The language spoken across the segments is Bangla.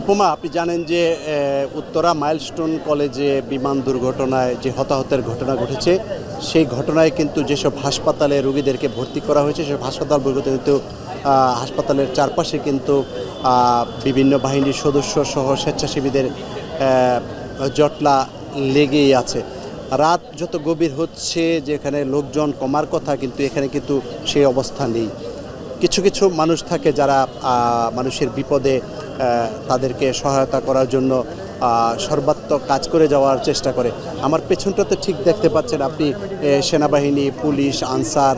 উপমা, আপনি জানেন যে উত্তরা মাইলস্টোন কলেজে বিমান দুর্ঘটনায় যে হতাহতের ঘটনা ঘটেছে, সেই ঘটনায় কিন্তু যেসব হাসপাতালে রোগীদেরকে ভর্তি করা হয়েছে সেসব হাসপাতালগুলোতে কিন্তু হাসপাতালের চারপাশে কিন্তু বিভিন্ন বাহিনীর সদস্য সহ স্বেচ্ছাসেবীদের জটলা লেগেই আছে। রাত যত গভীর হচ্ছে, যেখানে লোকজন কমার কথা, কিন্তু এখানে কিন্তু সেই অবস্থা নেই। কিছু কিছু মানুষ থাকে যারা মানুষের বিপদে তাদেরকে সহায়তা করার জন্য সর্বাত্মক কাজ করে যাওয়ার চেষ্টা করে। আমার পেছনটাতে ঠিক দেখতে পাচ্ছেন আপনি, সেনাবাহিনী, পুলিশ, আনসার,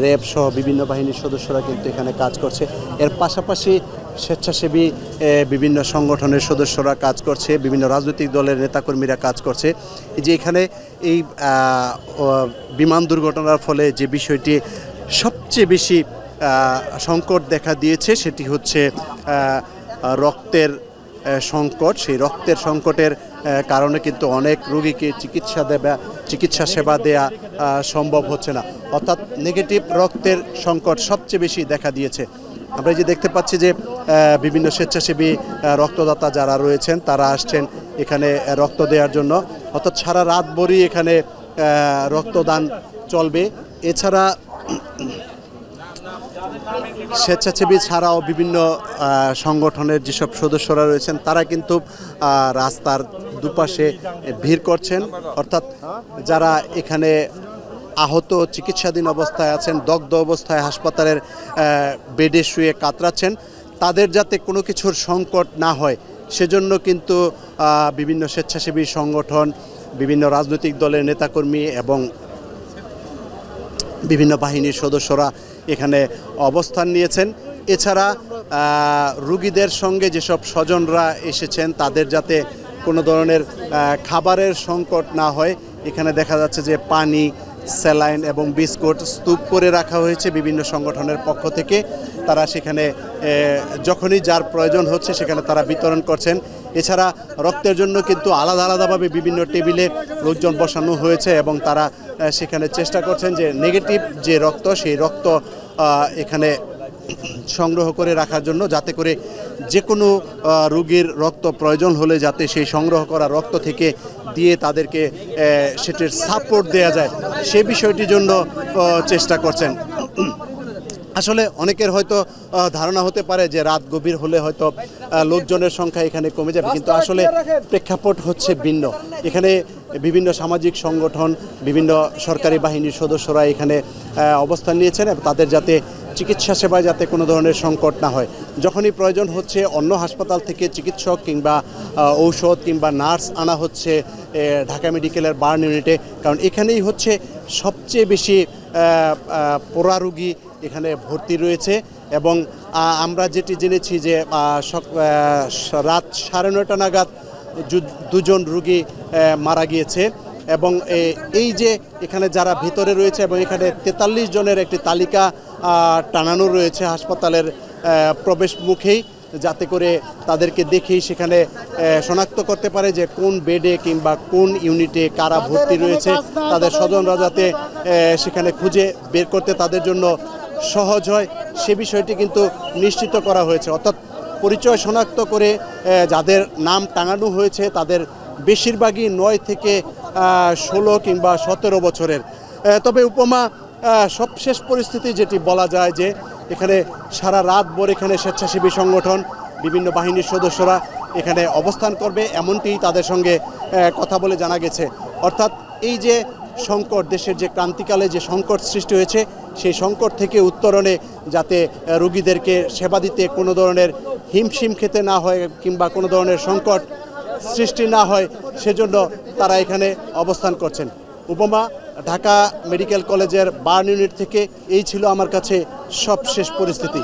র্যাব সহ বিভিন্ন বাহিনীর সদস্যরা কিন্তু এখানে কাজ করছে। এর পাশাপাশি স্বেচ্ছাসেবী বিভিন্ন সংগঠনের সদস্যরা কাজ করছে, বিভিন্ন রাজনৈতিক দলের নেতাকর্মীরা কাজ করছে। এই যে এখানে এই বিমান দুর্ঘটনার ফলে যে বিষয়টি সবচেয়ে বেশি সংকট দেখা দিয়েছে সেটি হচ্ছে রক্তের সংকট। সেই রক্তের সংকটের কারণে কিন্তু অনেক রোগীকে চিকিৎসা সেবা দেয়া সম্ভব হচ্ছে না, অর্থাৎ নেগেটিভ রক্তের সংকট সবচেয়ে বেশি দেখা দিয়েছে। আমরা যে দেখতে পাচ্ছি যে বিভিন্ন স্বেচ্ছাসেবী রক্তদাতা যারা রয়েছেন তারা আসছেন এখানে রক্ত দেওয়ার জন্য, অর্থাৎ সারা রাত ভরই এখানে রক্তদান চলবে। এছাড়া স্বেচ্ছাসেবী ছাড়াও বিভিন্ন সংগঠনের যেসব সদস্যরা রয়েছেন তারা কিন্তু রাস্তার দুপাশে ভিড় করছেন, অর্থাৎ যারা এখানে আহত চিকিৎসাধীন অবস্থায় আছেন, দগ্ধ অবস্থায় হাসপাতালের বেডে শুয়ে কাতরাচ্ছেন, তাদের যাতে কোনো কিছুর সংকট না হয় সেজন্য কিন্তু বিভিন্ন স্বেচ্ছাসেবী সংগঠন, বিভিন্ন রাজনৈতিক দলের নেতাকর্মী এবং বিভিন্ন বাহিনীর সদস্যরা এখানে অবস্থান নিয়েছেন। এছাড়া রোগীদের সঙ্গে যেসব স্বজনরা এসেছেন তাদের যাতে কোনো ধরনের খাবারের সংকট না হয়, এখানে দেখা যাচ্ছে যে পানি, স্যালাইন এবং বিস্কুট স্তূপ করে রাখা হয়েছে বিভিন্ন সংগঠনের পক্ষ থেকে। তারা সেখানে যখনই যার প্রয়োজন হচ্ছে সেখানে তারা বিতরণ করছেন। এছাড়া রক্তের জন্য কিন্তু আলাদা আলাদাভাবে বিভিন্ন টেবিলে লোকজন বসানো হয়েছে এবং তারা সেখানে চেষ্টা করছেন যে নেগেটিভ যে রক্ত সেই রক্ত এখানে সংগ্রহ করে রাখার জন্য, যাতে করে যে কোনো রোগীর রক্ত প্রয়োজন হলে যাতে সেই সংগ্রহ করা রক্ত থেকে দিয়ে তাদেরকে সেটির সাপোর্ট দেওয়া যায়, সে বিষয়টির জন্য চেষ্টা করছেন। আসলে অনেকের হয়তো ধারণা হতে পারে যে রাত গভীর হলে হয়তো লোকজনের সংখ্যা এখানে কমে যাবে, কিন্তু আসলে প্রেক্ষাপট হচ্ছে ভিন্ন। এখানে বিভিন্ন সামাজিক সংগঠন, বিভিন্ন সরকারি বাহিনীর সদস্যরা এখানে অবস্থান নিয়েছেন এবং তাদের যাতে চিকিৎসা সেবায় যাতে কোনো ধরনের সংকট না হয়। যখনই প্রয়োজন হচ্ছে অন্য হাসপাতাল থেকে চিকিৎসক কিংবা ঔষধ কিংবা নার্স আনা হচ্ছে ঢাকা মেডিকেলের বার্ন ইউনিটে, কারণ এখানেই হচ্ছে সবচেয়ে বেশি পোড়া রোগী এখানে ভর্তি রয়েছে। এবং আমরা যেটি জেনেছি যে রাত 9:30 নাগাদ দুজন রোগী মারা গিয়েছে এবং এই যে এখানে যারা ভিতরে রয়েছে এবং এখানে 43 জনের একটি তালিকা টানানো রয়েছে হাসপাতালের প্রবেশ মুখেই, যাতে করে তাদেরকে দেখেই সেখানে শনাক্ত করতে পারে যে কোন বেডে কিংবা কোন ইউনিটে কারা ভর্তি রয়েছে, তাদের স্বজনরা যাতে সেখানে খুঁজে বের করতে তাদের জন্য সহজ হয়, সে বিষয়টি কিন্তু নিশ্চিত করা হয়েছে। অর্থাৎ পরিচয় শনাক্ত করে যাদের নাম টাঙানো হয়েছে তাদের বেশিরভাগই 9 থেকে 16 কিংবা 17 বছরের। তবে উপমা, সবশেষ পরিস্থিতি যেটি বলা যায় যে এখানে সারা রাত ভর এখানে স্বেচ্ছাসেবী সংগঠন, বিভিন্ন বাহিনীর সদস্যরা এখানে অবস্থান করবে, এমনটি তাদের সঙ্গে কথা বলে জানা গেছে। অর্থাৎ এই যে সংকট, দেশের যে ক্রান্তিকালে যে সংকট সৃষ্টি হয়েছে, সেই সংকট থেকে উত্তরণে যাতে রোগীদেরকে সেবা দিতে কোনো ধরনের হিমশিম খেতে না হয় কিংবা কোনো ধরনের সংকট সৃষ্টি না হয়, সেজন্য তারা এখানে অবস্থান করছেন। উপমা, ঢাকা মেডিকেল কলেজের বার্ন ইউনিট থেকে এই ছিল আমার কাছে সবশেষ পরিস্থিতি।